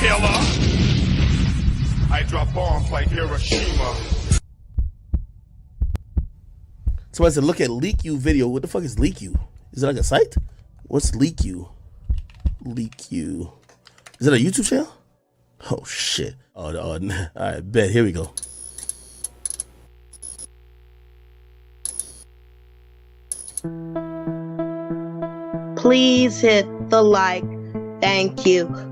killer. I drop bombs like Hiroshima. Somebody said, look at LeakYou video. What the fuck is LeakYou? Is it like a site? What's LeakYou? LeakYou. Is it a YouTube channel? Oh, shit. Oh, all right, bet. Here we go. Please hit the like. Thank you.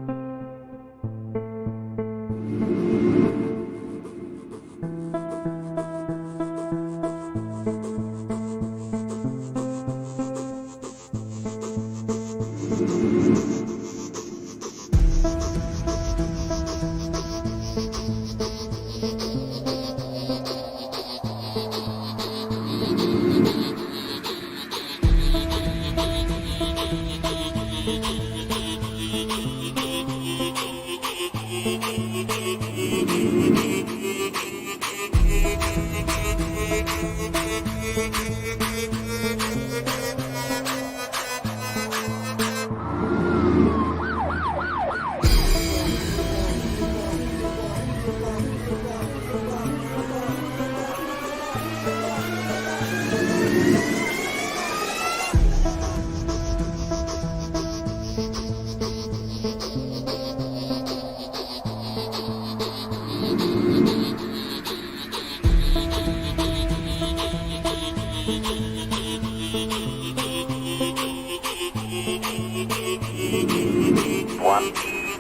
One, two,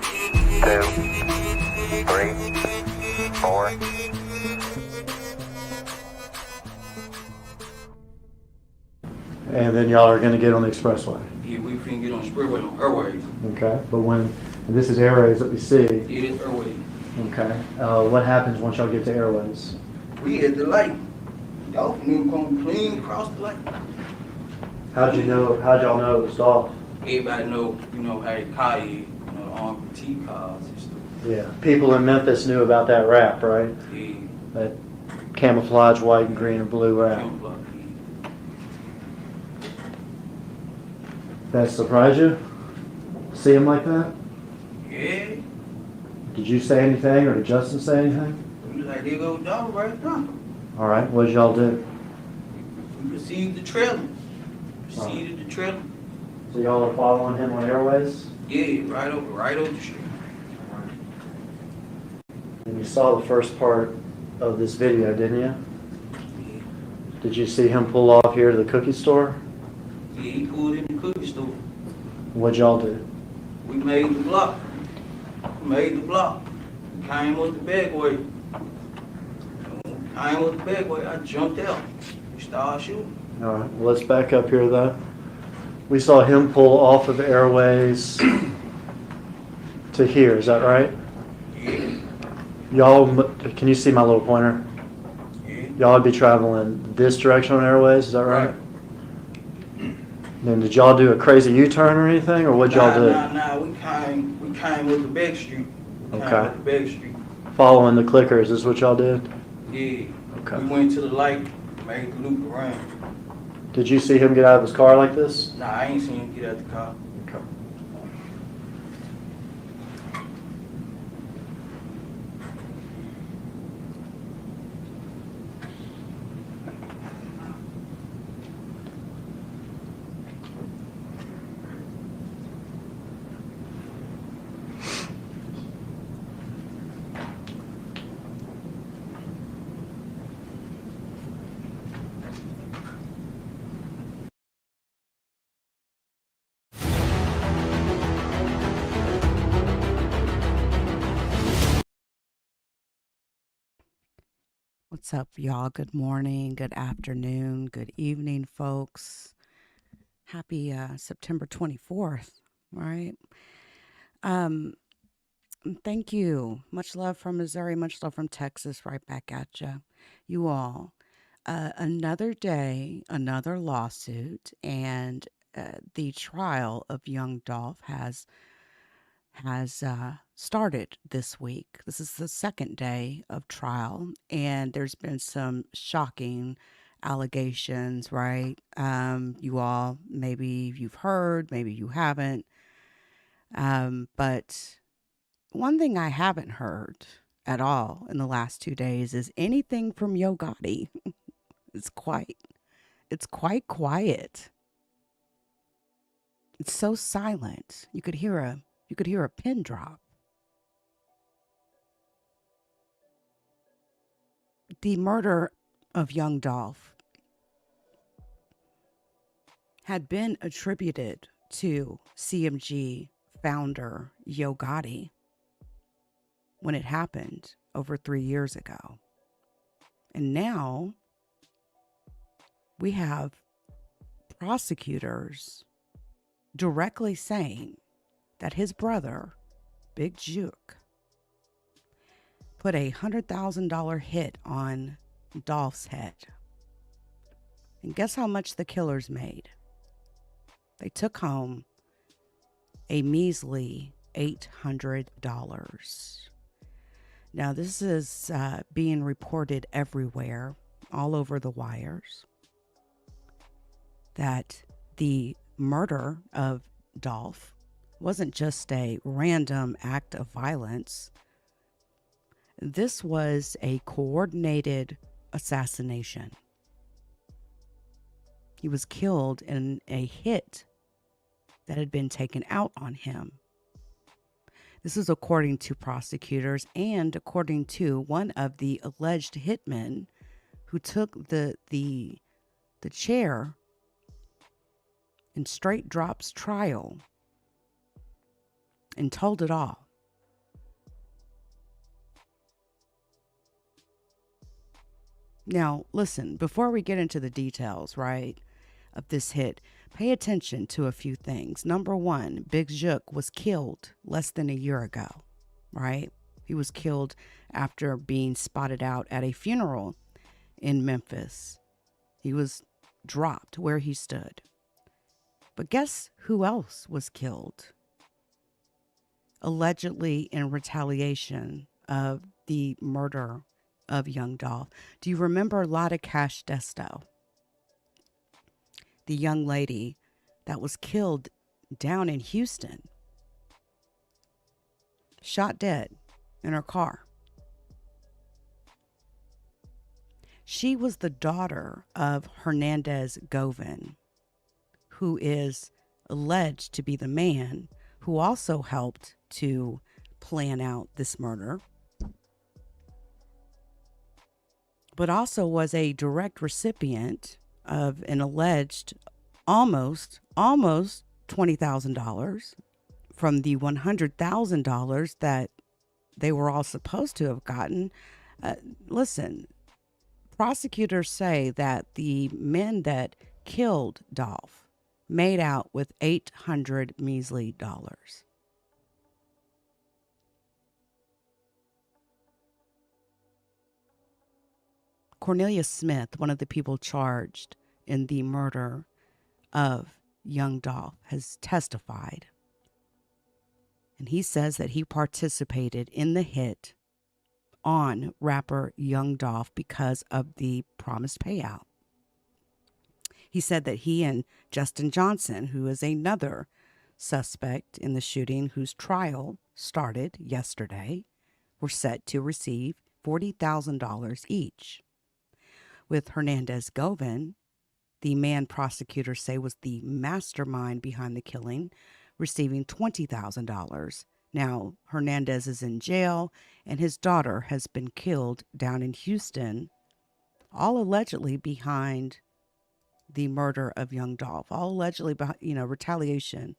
three, four. And then y'all are going to get on the expressway. Yeah, we finna get on the expressway on Airways. Okay. But when this is Airways that we see. It is Airways. Okay. What happens once y'all get to Airways? We at the light. Y'all finna come clean across the light. How'd y'all know it was Dolph? Everybody know, how they car is, the armed T cars and stuff. Yeah. People in Memphis knew about that rap, right? Yeah. That camouflage white and green and blue rap. Camouflage, That surprised you? See him like that? yeah. Did you say anything or did Justin say anything? We was like, there go Dolph right now. All right. What did y'all do? We received the trailer. Received the trailer. So y'all are following him on Airways? Yeah, right over the street. And you saw the first part of this video, didn't you? Yeah. Did you see him pull off here to the cookie store? Yeah, he pulled in the cookie store. What'd y'all do? We made the block. We came with the bagway. I jumped out. We started shooting. All right, well, let's back up here though. We saw him pull off of Airways to here, is that right? Yeah. Y'all, can you see my little pointer? Yeah. Y'all would be traveling this direction on Airways, is that right? Then did y'all do a crazy U-turn or anything, or what'd y'all do? Nah, we came with the back street. Okay. Following the clickers is what y'all did? Yeah. Okay. We went to the light, made the loop around. Did you see him get out of his car like this? Nah, I ain't seen him get out the car. Okay. What's up, y'all? Good morning, good afternoon, good evening, folks. Happy September 24th, right? Thank you. Much love from Missouri, much love from Texas, right back at you. You all. Another day, another lawsuit, and the trial of young Dolph has started this week. This is the second day of trial, and there's been some shocking allegations, right? You all, maybe you've heard, maybe you haven't, but one thing I haven't heard at all in the last 2 days is anything from Yo Gotti. It's quite quiet. It's so silent. You could hear a pin drop. The murder of young Dolph had been attributed to CMG founder Yo Gotti when it happened over 3 years ago. And now we have prosecutors directly saying that his brother, Big Jook, put a $100,000 hit on Dolph's head. And guess how much the killers made? They took home a measly $800. Now, this is being reported everywhere, all over the wires, that the murder of Dolph wasn't just a random act of violence. This was a coordinated assassination. He was killed in a hit that had been taken out on him. This is according to prosecutors and according to one of the alleged hitmen who took the chair in Straight Drop's trial and told it all. Now, listen, before we get into the details, right, of this hit, pay attention to a few things. Number one, Big Jook was killed less than a year ago, right? He was killed after being spotted out at a funeral in Memphis. He was dropped where he stood. But guess who else was killed? Allegedly in retaliation of the murder of young Dolph. Do you remember Lotta Cash Desto? The young lady that was killed down in Houston. Shot dead in her car. She was the daughter of Hernandez Govan, who is alleged to be the man who also helped to plan out this murder, but also was a direct recipient of an alleged almost $20,000 from the $100,000 that they were all supposed to have gotten. Listen, prosecutors say that the men that killed Dolph made out with $800 measly dollars. Cornelius Smith, one of the people charged in the murder of young Dolph, has testified. And he says that he participated in the hit on rapper Young Dolph because of the promised payout. He said that he and Justin Johnson, who is another suspect in the shooting whose trial started yesterday, were set to receive $40,000 each. With Hernandez Govan, the man prosecutors say was the mastermind behind the killing, receiving $20,000. Now, Hernandez is in jail, and his daughter has been killed down in Houston, all allegedly behind the murder of young Dolph, all allegedly, retaliation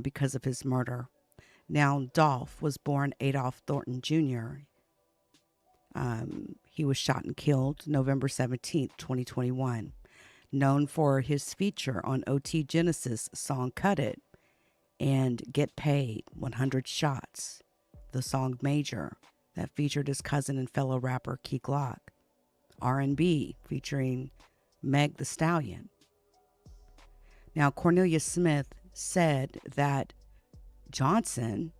because of his murder. Now, Dolph was born Adolph Thornton Jr. He was shot and killed November 17th, 2021. Known for his feature on OT Genesis' song Cut It and Get Paid 100 Shots, the song Major that featured his cousin and fellow rapper Key Glock. R&B featuring Meg the Stallion. Now, Cornelius Smith said that Johnson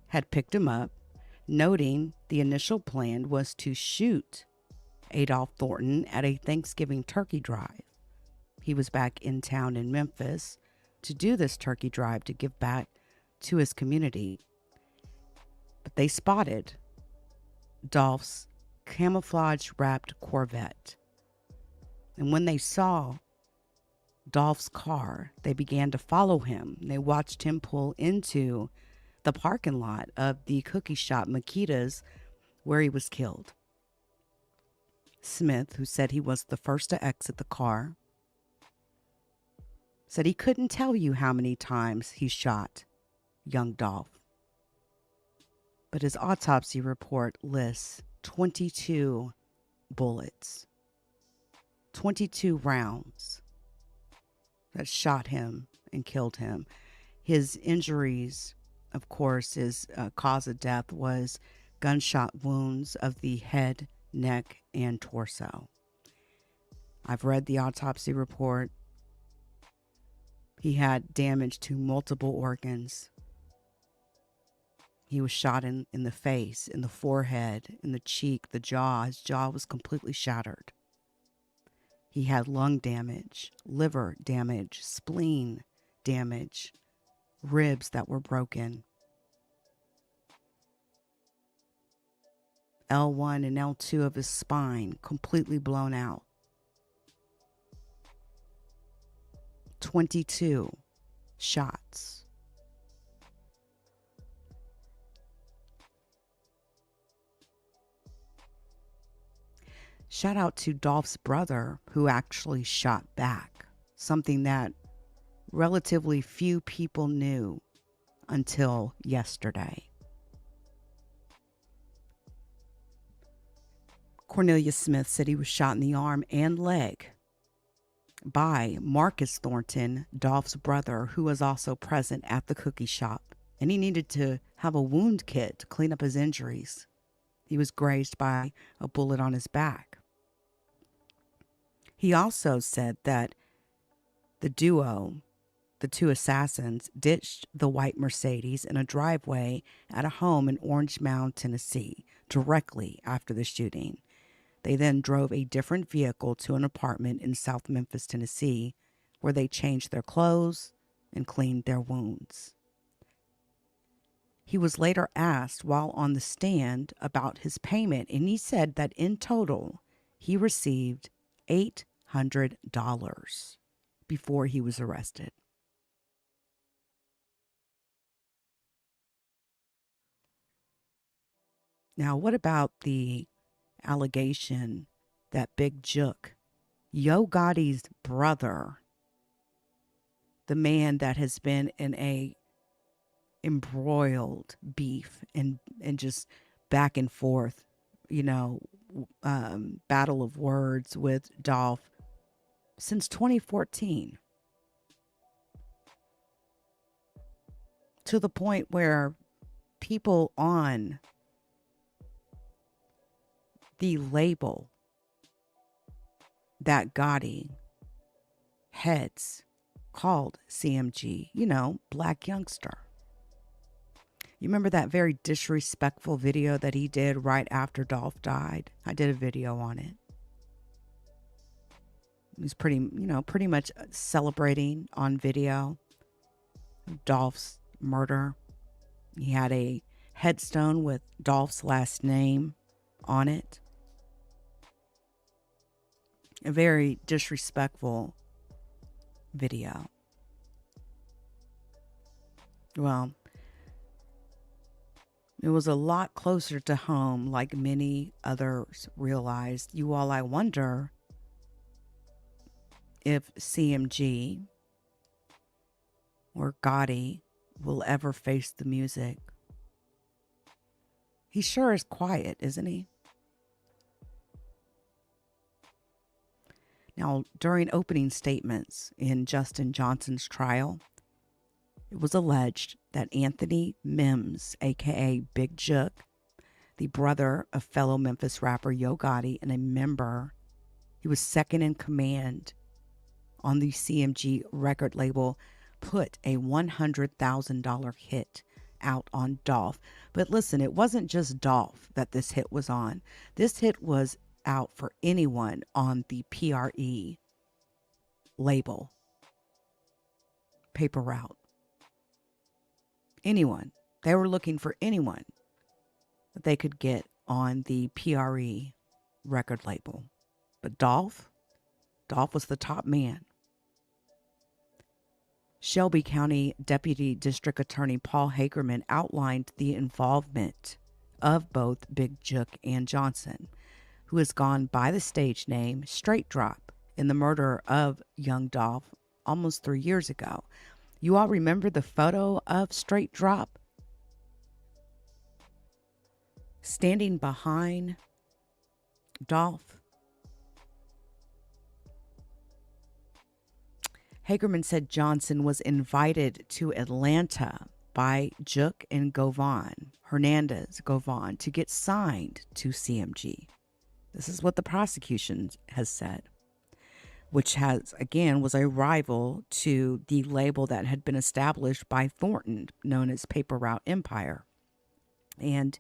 had picked him up, noting the initial plan was to shoot Adolph Thornton at a Thanksgiving turkey drive. He was back in town in Memphis to do this turkey drive to give back to his community. They spotted Dolph's camouflage-wrapped Corvette. And when they saw Dolph's car, they began to follow him. They watched him pull into the parking lot of the cookie shop Makita's, where he was killed. Smith, who said he was the first to exit the car, said he couldn't tell you how many times he shot young Dolph. But his autopsy report lists 22 bullets, 22 rounds that shot him and killed him. His injuries, of course, his cause of death was gunshot wounds of the head, neck, and torso. I've read the autopsy report. He had damage to multiple organs. He was shot in the face, in the forehead, in the cheek, the jaw. His jaw was completely shattered. He had lung damage, liver damage, spleen damage, ribs that were broken. L1 and L2 of his spine completely blown out. 22 shots. Shout out to Dolph's brother, who actually shot back, something that relatively few people knew until yesterday. Cornelius Smith said he was shot in the arm and leg by Marcus Thornton, Dolph's brother, who was also present at the cookie shop, and he needed to have a wound kit to clean up his injuries. He was grazed by a bullet on his back. He also said that the duo, the two assassins, ditched the white Mercedes in a driveway at a home in Orange Mound, Tennessee, directly after the shooting. They then drove a different vehicle to an apartment in South Memphis, Tennessee, where they changed their clothes and cleaned their wounds. He was later asked while on the stand about his payment, and he said that in total, he received $800 before he was arrested. Now, what about the allegation that Big Jook, Yo Gotti's brother, the man that has been in a embroiled beef and just back and forth, battle of words with Dolph since 2014, to the point where people on the label that Gotti heads called CMG, Black Youngster. You remember that very disrespectful video that he did right after Dolph died? I did a video on it. He was pretty much celebrating on video Dolph's murder. He had a headstone with Dolph's last name on it. A very disrespectful video. Well, it was a lot closer to home, like many others realized. You all, I wonder if CMG or Gotti will ever face the music. He sure is quiet, isn't he? Now, during opening statements in Justin Johnson's trial, it was alleged that Anthony Mims, aka Big Jook, the brother of fellow Memphis rapper Yo Gotti and a member, he was second in command on the CMG record label, put a $100,000 hit out on Dolph. But listen, it wasn't just Dolph that this hit was on. This hit was out for anyone on the PRE label, Paper Route. Anyone. They were looking for anyone that they could get on the PRE record label. But Dolph was the top man. Shelby County Deputy District Attorney Paul Hagerman outlined the involvement of both Big Jook and Johnson, who has gone by the stage name Straight Drop, in the murder of young Dolph almost 3 years ago. You all remember the photo of Straight Drop standing behind Dolph? Hagerman said Johnson was invited to Atlanta by Jook and Hernandez Govan, to get signed to CMG. This is what the prosecution has said, which was a rival to the label that had been established by Thornton, known as Paper Route Empire. And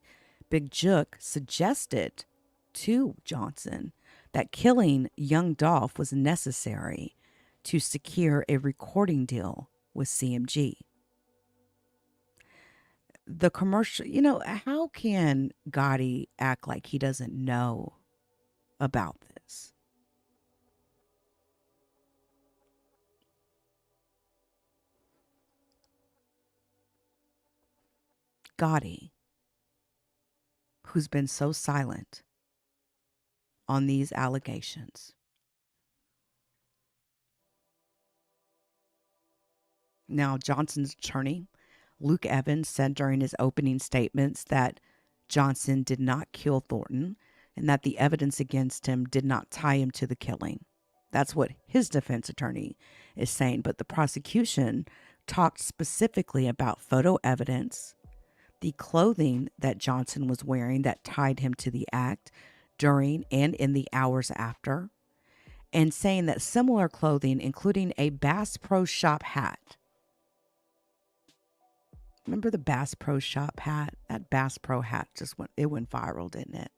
Big Jook suggested to Johnson that killing young Dolph was necessary to secure a recording deal with CMG. The commercial, how can Gotti act like he doesn't know about this? Gotti, who's been so silent on these allegations. Now, Johnson's attorney, Luke Evans, said during his opening statements that Johnson did not kill Thornton and that the evidence against him did not tie him to the killing. That's what his defense attorney is saying. But the prosecution talked specifically about photo evidence, the clothing that Johnson was wearing that tied him to the act during and in the hours after, and saying that similar clothing, including a Bass Pro Shop hat. Remember the Bass Pro Shop hat? That Bass Pro hat went viral, didn't it?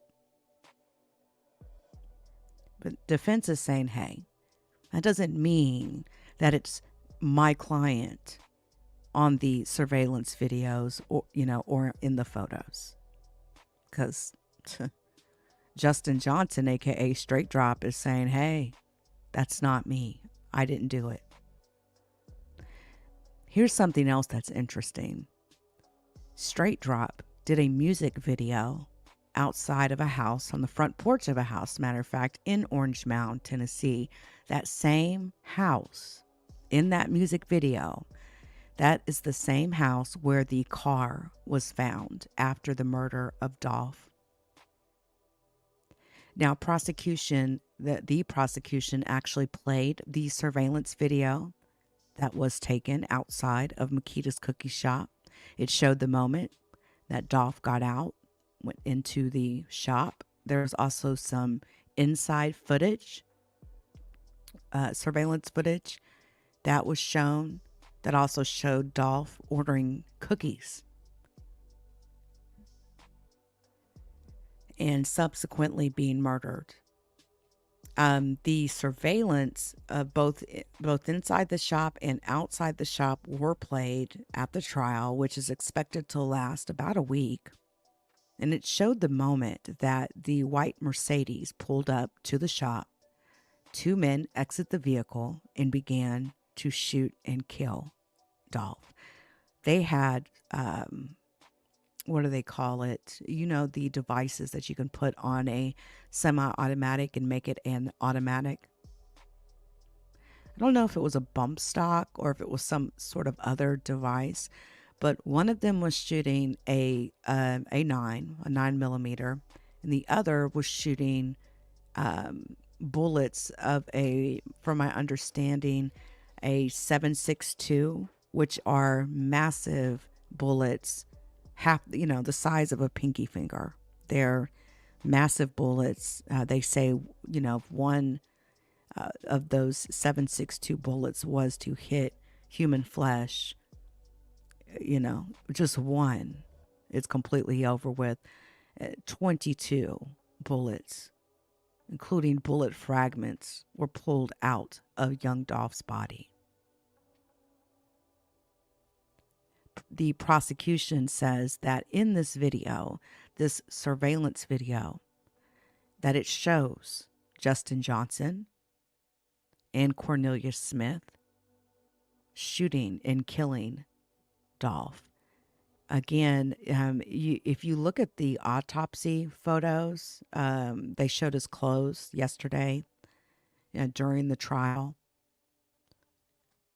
But defense is saying, hey, that doesn't mean that it's my client on the surveillance videos or in the photos. Because Justin Johnson, aka Straight Drop, is saying, hey, that's not me. I didn't do it. Here's something else that's interesting. Straight Drop did a music video outside of a house, on the front porch of a house, matter of fact, in Orange Mound, Tennessee. That same house in that music video, that is the same house where the car was found after the murder of Dolph. Now, the prosecution actually played the surveillance video that was taken outside of Makita's cookie shop. It showed the moment that Dolph got out, went into the shop. There's also some inside footage, surveillance footage that was shown, that also showed Dolph ordering cookies and subsequently being murdered. The surveillance of both inside the shop and outside the shop were played at the trial, which is expected to last about a week. And it showed the moment that the white Mercedes pulled up to the shop. 2 men exit the vehicle and began to shoot and kill Dolph. They had, what do they call it? The devices that you can put on a semi-automatic and make it an automatic. I don't know if it was a bump stock or if it was some sort of other device, but one of them was shooting a 9mm, and the other was shooting bullets of from my understanding, a 7.62, which are massive bullets, the size of a pinky finger. They're massive bullets. They say, one of those 7.62 bullets was to hit human flesh. Just one, it's completely over with. 22 bullets, including bullet fragments, were pulled out of young Dolph's body. The prosecution says that in this video, this surveillance video that it shows Justin Johnson and Cornelius Smith shooting and killing Dolph. Again, if you look at the autopsy photos, they showed his clothes yesterday during the trial.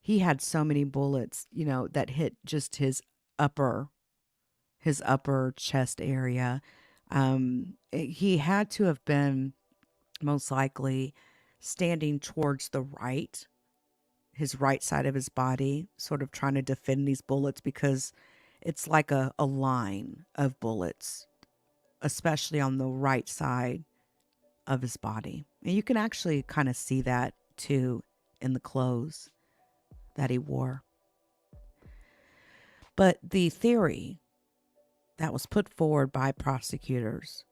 He had so many bullets, that hit just his upper chest area. He had to have been most likely standing towards his right side of his body, sort of trying to defend these bullets, because it's like a line of bullets, especially on the right side of his body. And you can actually kind of see that too in the clothes that he wore. But the theory that was put forward by prosecutors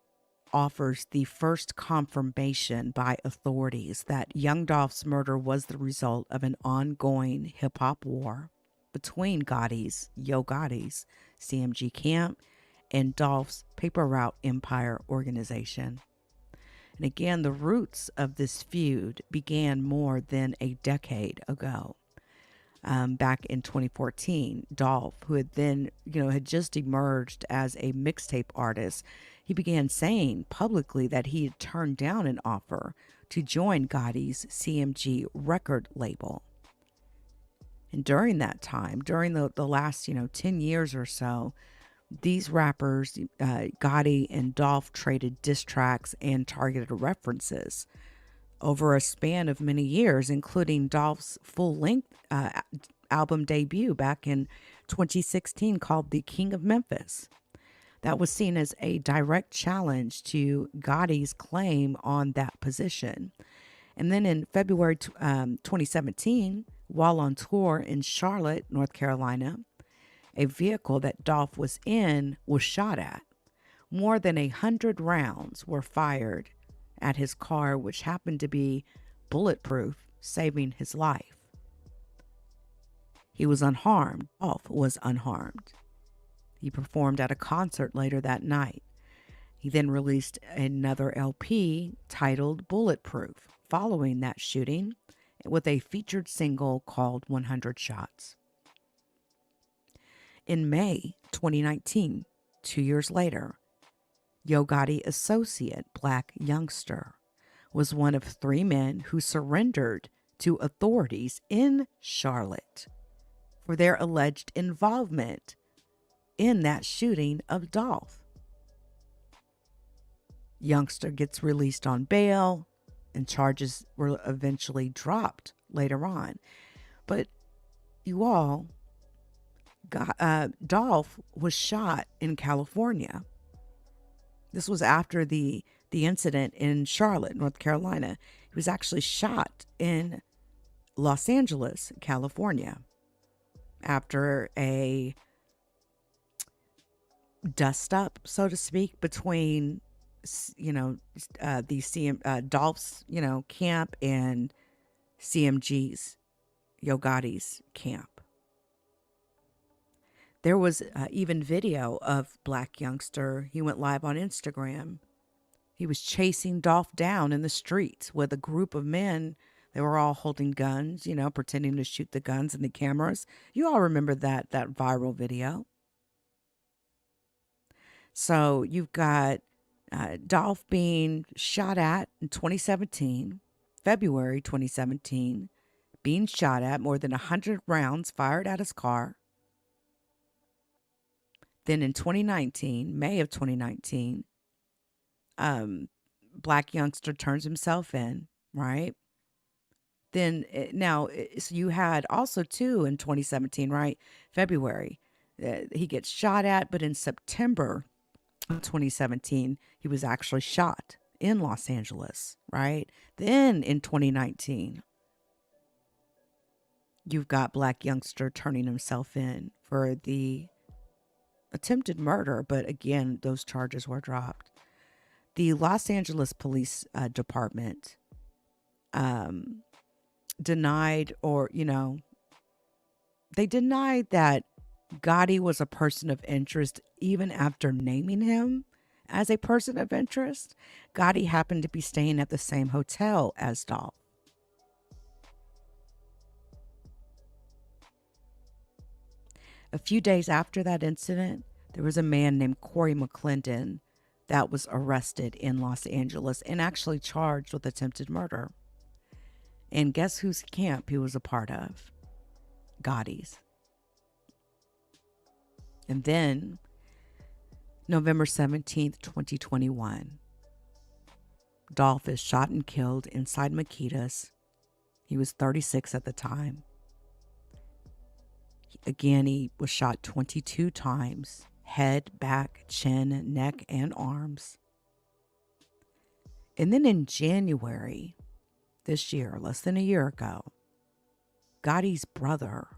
offers the first confirmation by authorities that young Dolph's murder was the result of an ongoing hip-hop war between Yo Gotti's CMG camp and Dolph's Paper Route Empire organization. And again, the roots of this feud began more than a decade ago. Back in 2014, Dolph, who had then, had just emerged as a mixtape artist, he began saying publicly that he had turned down an offer to join Gotti's CMG record label. And during that time, during the last, 10 years or so, these rappers, Gotti and Dolph, traded diss tracks and targeted references over a span of many years, including Dolph's full-length album debut back in 2016 called The King of Memphis. That was seen as a direct challenge to Gotti's claim on that position. And then in February 2017, while on tour in Charlotte, North Carolina, a vehicle that Dolph was in was shot at. More than 100 rounds were fired at his car, which happened to be bulletproof, saving his life. He was unharmed. Dolph was unharmed. He performed at a concert later that night. He then released another LP titled Bulletproof following that shooting, with a featured single called 100 Shots. In May 2019, 2 years later, Yo Gotti associate Black Youngster was one of 3 men who surrendered to authorities in Charlotte for their alleged involvement in that shooting of Dolph. Youngster gets released on bail, and charges were eventually dropped later on. But you all, Dolph was shot in California. This was after the incident in Charlotte, North Carolina. He was actually shot in Los Angeles, California, after a dust up, so to speak, between Dolph's camp and CMG's Yo Gotti's camp. There was even video of Black Youngster. He went live on Instagram. He was chasing Dolph down in the streets with a group of men. They were all holding guns, pretending to shoot the guns and the cameras. You all remember that viral video. So you've got Dolph being shot at in 2017, February 2017, being shot at, more than 100 rounds fired at his car. Then in 2019, May of 2019, Black Youngster turns himself in, right? Then so you had also too in 2017, right? February, he gets shot at, but in September of 2017, he was actually shot in Los Angeles, right? Then in 2019, you've got Black Youngster turning himself in for the attempted murder, but again, those charges were dropped. The Los Angeles Police Department denied, or, they denied that Gotti was a person of interest even after naming him As a person of interest, Gotti happened to be staying at the same hotel as Dolph. A few days after that incident, there was a man named Corey McClendon that was arrested in Los Angeles and actually charged with attempted murder. And guess whose camp he was a part of? Gotti's. And then, November 17th, 2021, Dolph is shot and killed inside Makeda's. He was 36 at the time. Again, he was shot 22 times. Head, back, chin, neck, and arms. And then in January this year, less than a year ago, Gotti's brother,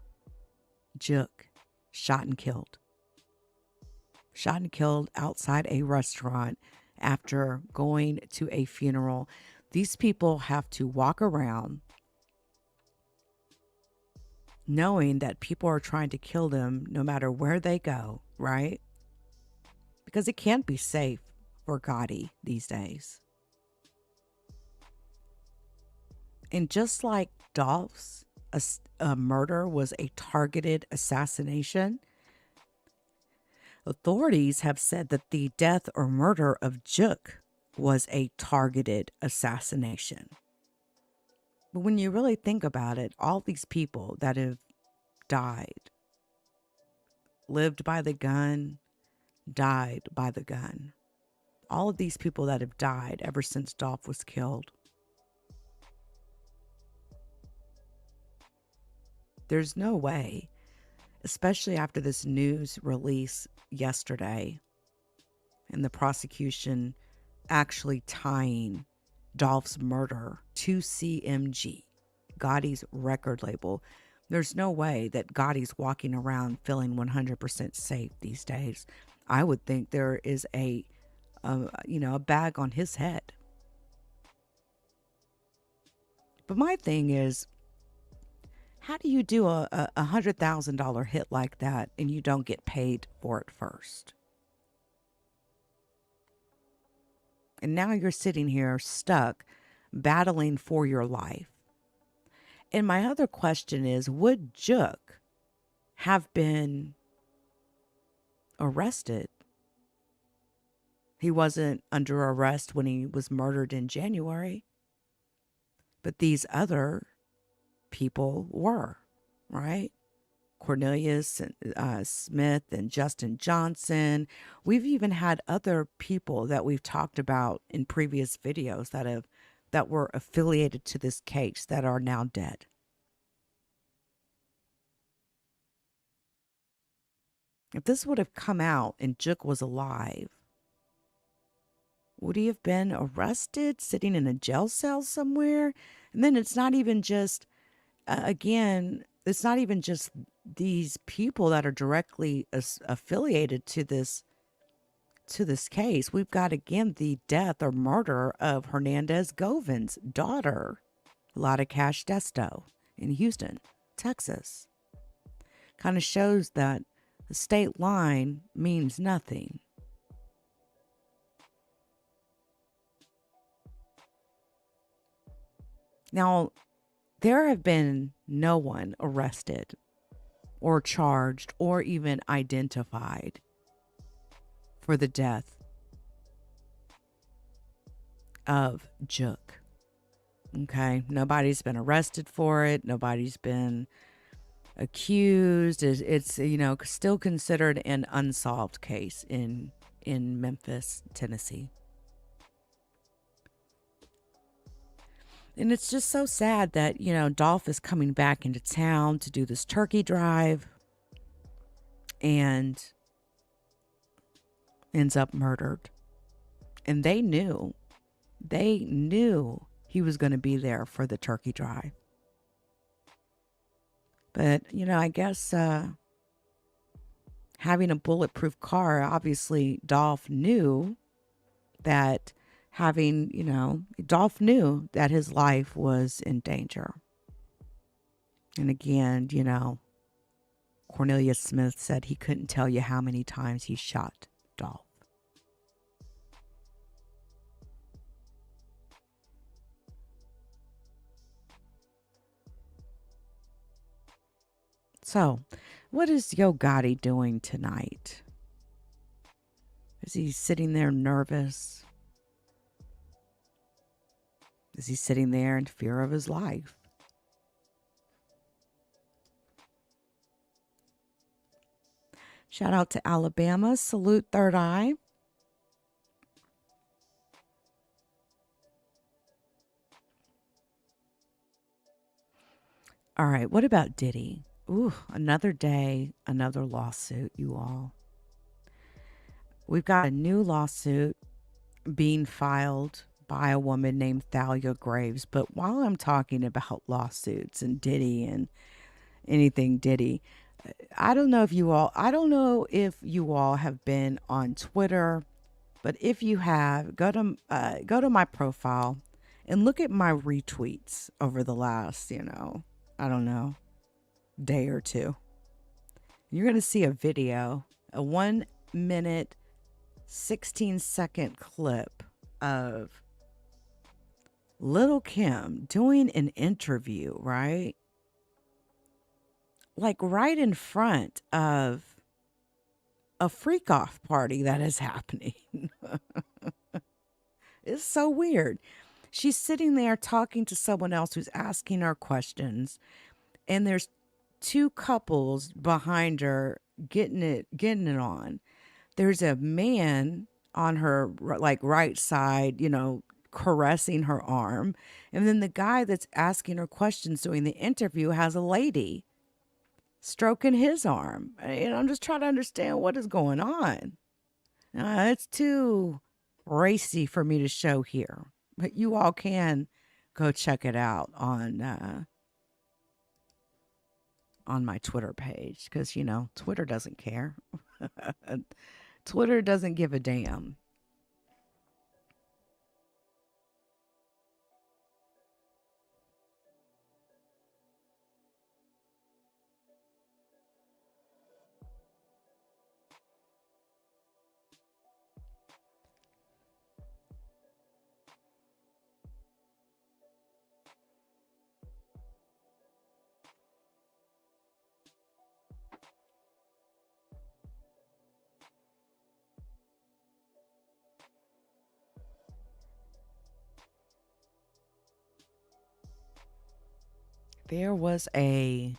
Jook, shot and killed. Shot and killed outside a restaurant after going to a funeral. These people have to walk around knowing that people are trying to kill them no matter where they go, right? Because it can't be safe for Gotti these days. And just like Dolph's murder was a targeted assassination, authorities have said that the death or murder of Jook was a targeted assassination. But when you really think about it, all these people that have died, lived by the gun, died by the gun. All of these people that have died ever since Dolph was killed. There's no way, especially after this news release yesterday and the prosecution actually tying Dolph's murder to CMG, Gotti's record label. There's no way that Gotti's walking around feeling 100% safe these days. I would think there is a bag on his head. But my thing is, how do you do a $100,000 hit like that and you don't get paid for it first? And now you're sitting here stuck, battling for your life. And my other question is, would Jook have been arrested? He wasn't under arrest when he was murdered in January. But these other people were, right? Cornelius and, Smith and Justin Johnson. We've even had other people that we've talked about in previous videos that were affiliated to this case that are now dead. If this would have come out and Jook was alive, would he have been arrested, sitting in a jail cell somewhere? And then it's not even just, it's not even just these people that are directly affiliated to this case. We've got, again, the death or murder of Hernandez Govin's daughter, Lotta Cash Desto, in Houston, Texas. Kind of shows that the state line means nothing. Now, there have been no one arrested or charged or even identified for the death of Jook. Okay, nobody's been arrested for it. Nobody's been accused. It's still considered an unsolved case in Memphis, Tennessee. And it's just so sad that, Dolph is coming back into town to do this turkey drive and ends up murdered. And they knew he was going to be there for the turkey drive. But, I guess having a bulletproof car, obviously Dolph knew that Dolph knew that his life was in danger. And again, Cornelius Smith said he couldn't tell you how many times he shot Dolph. So, what is Yo Gotti doing tonight? Is he sitting there nervous? Is he sitting there in fear of his life? Shout out to Alabama. Salute Third Eye. All right, what about Diddy? Ooh, another day, another lawsuit, you all. We've got a new lawsuit being filed by a woman named Thalia Graves. But while I'm talking about lawsuits and Diddy and anything Diddy, I don't know if you all have been on Twitter, but if you have, go to my profile and look at my retweets over the last, I don't know, day or two. You're going to see a video, a 1 minute, 16-second clip of Little Kim doing an interview, right? Like right in front of a freak off party that is happening. It's so weird. She's sitting there talking to someone else who's asking her questions, and there's two couples behind her getting it on. There's a man on her like right side, caressing her arm, and then the guy that's asking her questions doing the interview has a lady stroking his arm. And I'm just trying to understand what is going on. It's too racy for me to show here, but you all can go check it out on my Twitter page, because Twitter doesn't care. Twitter doesn't give a damn. There was a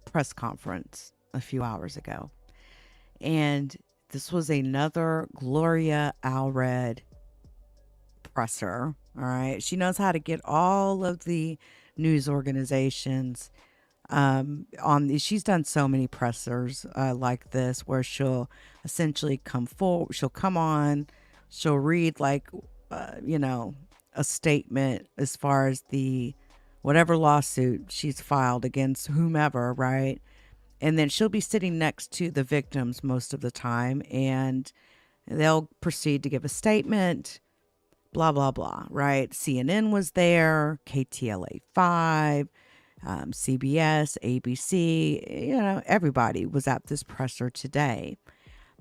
press conference a few hours ago, and this was another Gloria Allred presser. All right. She knows how to get all of the news organizations she's done so many pressers like this, where she'll essentially come forward, she'll come on, she'll read like a statement as far as the whatever lawsuit she's filed against whomever, right? And then she'll be sitting next to the victims most of the time, and they'll proceed to give a statement, blah, blah, blah, right? CNN was there, KTLA 5, CBS, ABC, everybody was at this presser today.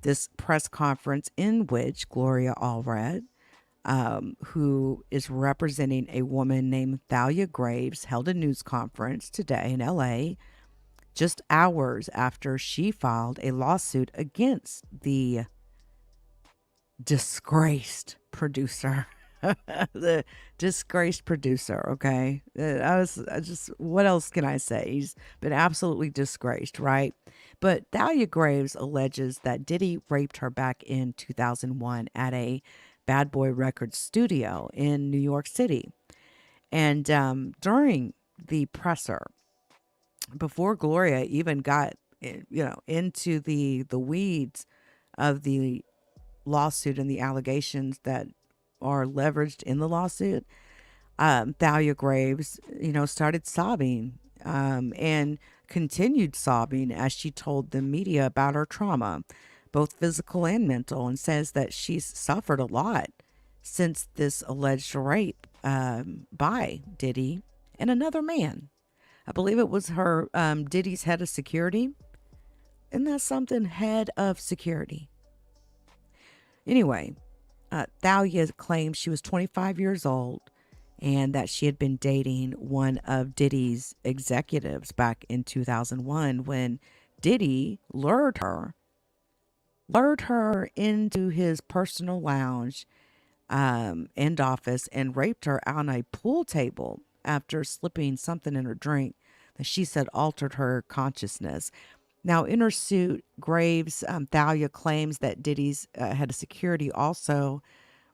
This press conference in which Gloria Allred, who is representing a woman named Thalia Graves, held a news conference today in LA, just hours after she filed a lawsuit against the disgraced producer. The disgraced producer, okay? What else can I say? He's been absolutely disgraced, right? But Thalia Graves alleges that Diddy raped her back in 2001 at a Bad Boy Records studio in New York City. And during the presser, before Gloria even got into the weeds of the lawsuit and the allegations that are leveraged in the lawsuit, Thalia Graves, started sobbing and continued sobbing as she told the media about her trauma, both physical and mental, and says that she's suffered a lot since this alleged rape by Diddy and another man. I believe it was her, Diddy's head of security. Isn't that something? Head of security. Anyway, Thalia claims she was 25 years old and that she had been dating one of Diddy's executives back in 2001 when Diddy lured her into his personal lounge and office and raped her on a pool table after slipping something in her drink that she said altered her consciousness. Now, in her suit, Graves Thalia claims that Diddy's head of security also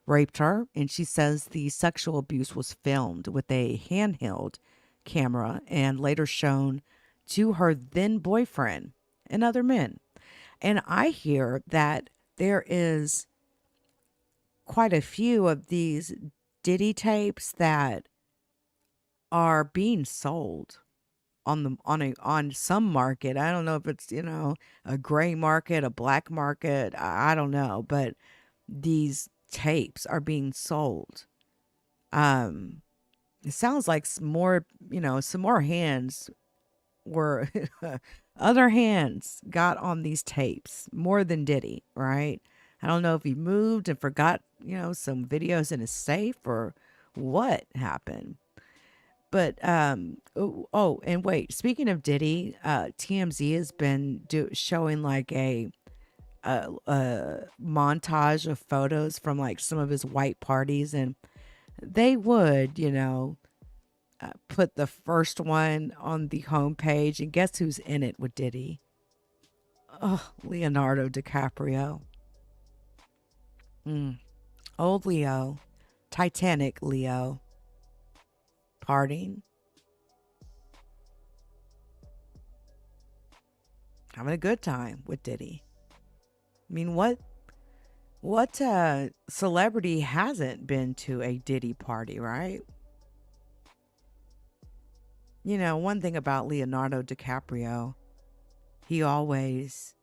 raped her, and she says the sexual abuse was filmed with a handheld camera and later shown to her then boyfriend and other men. And I hear that there is quite a few of these Diddy tapes that are being sold on some market. I don't know if it's, a gray market, a black market, I don't know, but these tapes are being sold. It sounds like some more hands were other hands got on these tapes more than Diddy, right? I don't know if he moved and forgot, some videos in his safe or what happened. But and wait, speaking of Diddy, TMZ has been showing like a montage of photos from like some of his white parties, and they would, put the first one on the homepage, and guess who's in it with Diddy? Oh, Leonardo DiCaprio. Old Leo, Titanic Leo, partying, having a good time with Diddy. I mean, what celebrity hasn't been to a Diddy party, right? One thing about Leonardo DiCaprio, he always,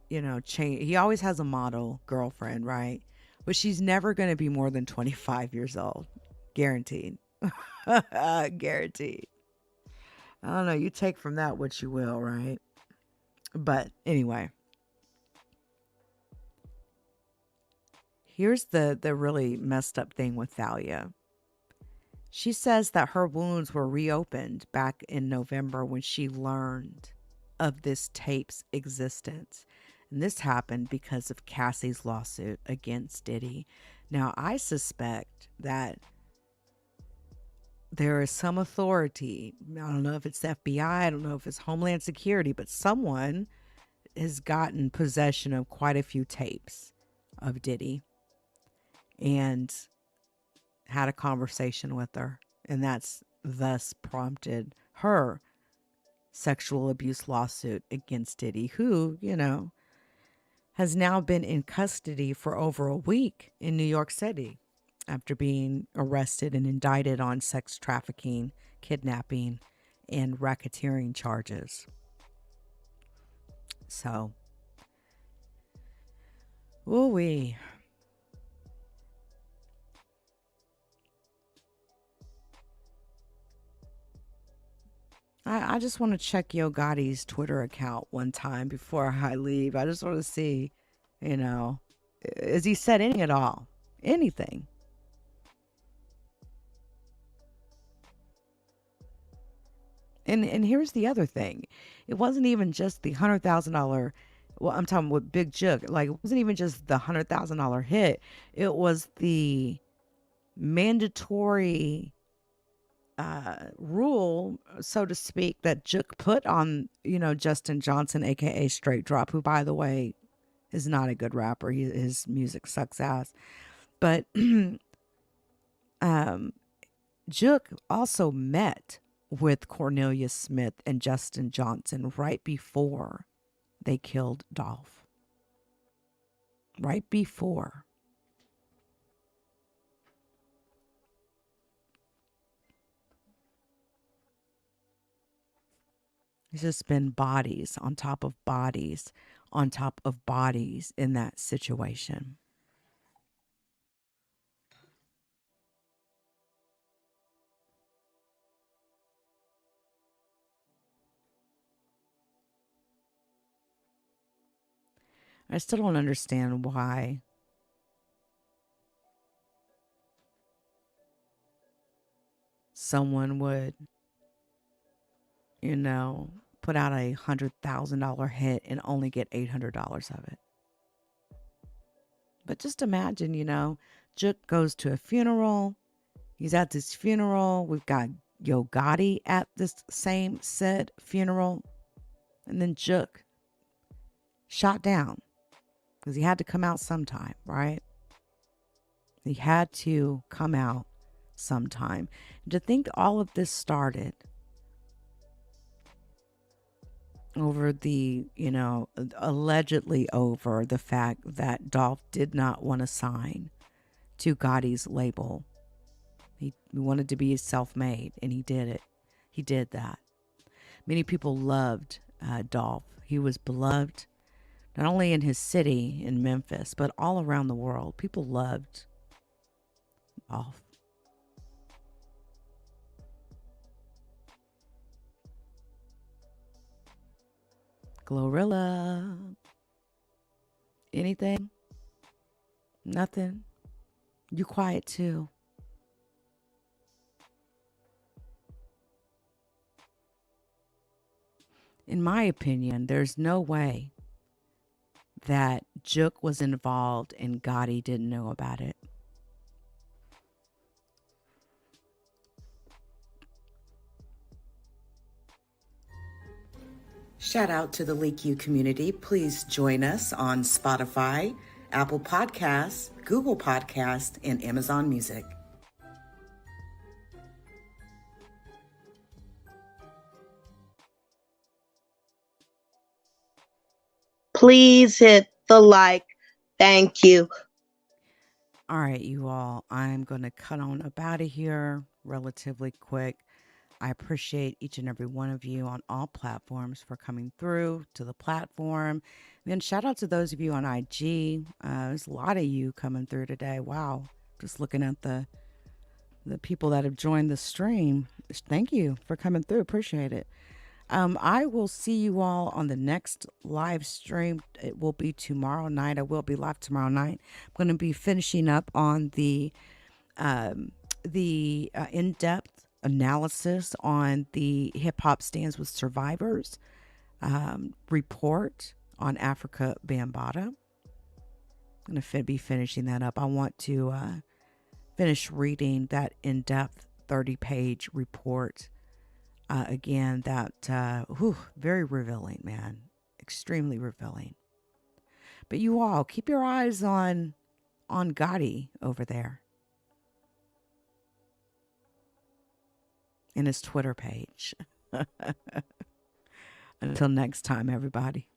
he always has a model girlfriend, right? But she's never going to be more than 25 years old. Guaranteed. Guaranteed. I don't know. You take from that what you will, right? But anyway. Here's the really messed up thing with Thalia. She says that her wounds were reopened back in November when she learned of this tape's existence. And this happened because of Cassie's lawsuit against Diddy. Now, I suspect that there is some authority. I don't know if it's the FBI. I don't know if it's Homeland Security, but someone has gotten possession of quite a few tapes of Diddy and had a conversation with her. And that's thus prompted her sexual abuse lawsuit against Diddy, who, has now been in custody for over a week in New York City after being arrested and indicted on sex trafficking, kidnapping, and racketeering charges. So, ooh-wee. I just want to check Yo Gotti's Twitter account one time before I leave. I just want to see, has he said anything at all? Anything? And here's the other thing. It wasn't even just the $100,000. Well, I'm talking with Big Jook. Like, it wasn't even just the $100,000 hit. It was the mandatory rule, so to speak, that Jook put on, Justin Johnson, aka Straight Drop, who, by the way, is not a good rapper. His music sucks ass. But Jook also met with Cornelius Smith and Justin Johnson right before they killed Dolph. Right before. It's just been bodies on top of bodies on top of bodies in that situation. I still don't understand why someone would, put out a $100,000 hit and only get $800 of it. But just imagine, Jook goes to a funeral. He's at this funeral. We've got Gotti at this same said funeral. And then Jook shot down because he had to come out sometime, right? He had to come out sometime. And to think all of this started over the, allegedly over the fact that Dolph did not want to sign to Gotti's label. He wanted to be self-made, and he did it. He did that. Many people loved Dolph. He was beloved, not only in his city, in Memphis, but all around the world. People loved Dolph. Glorilla. Anything? Nothing? You quiet too. In my opinion, there's no way that Jook was involved and Gotti didn't know about it. Shout out to the LeakYou community. Please join us on Spotify, Apple Podcasts, Google Podcasts, and Amazon Music. Please hit the like. Thank you. All right, you all. I'm going to cut on up out of here relatively quick. I appreciate each and every one of you on all platforms for coming through to the platform. And shout out to those of you on IG. There's a lot of you coming through today. Wow. Just looking at the people that have joined the stream. Thank you for coming through. Appreciate it. I will see you all on the next live stream. It will be tomorrow night. I will be live tomorrow night. I'm going to be finishing up on the in-depth analysis on the Hip Hop Stands with Survivors report on Africa Bambaataa. I'm going to be finishing that up. I want to finish reading that in-depth 30-page report. Again, that very revealing, man. Extremely revealing. But you all, keep your eyes on Gotti over there. In his Twitter page. Until next time, everybody.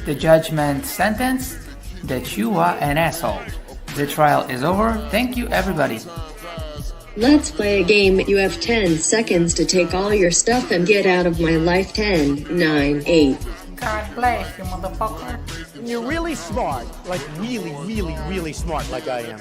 The judgment sentence that you are an asshole. The trial is over. Thank you, everybody. Let's play a game. You have 10 seconds to take all your stuff and get out of my life. 10, 9, 8. God bless you, motherfucker. You're really smart. Like really, really, really smart like I am.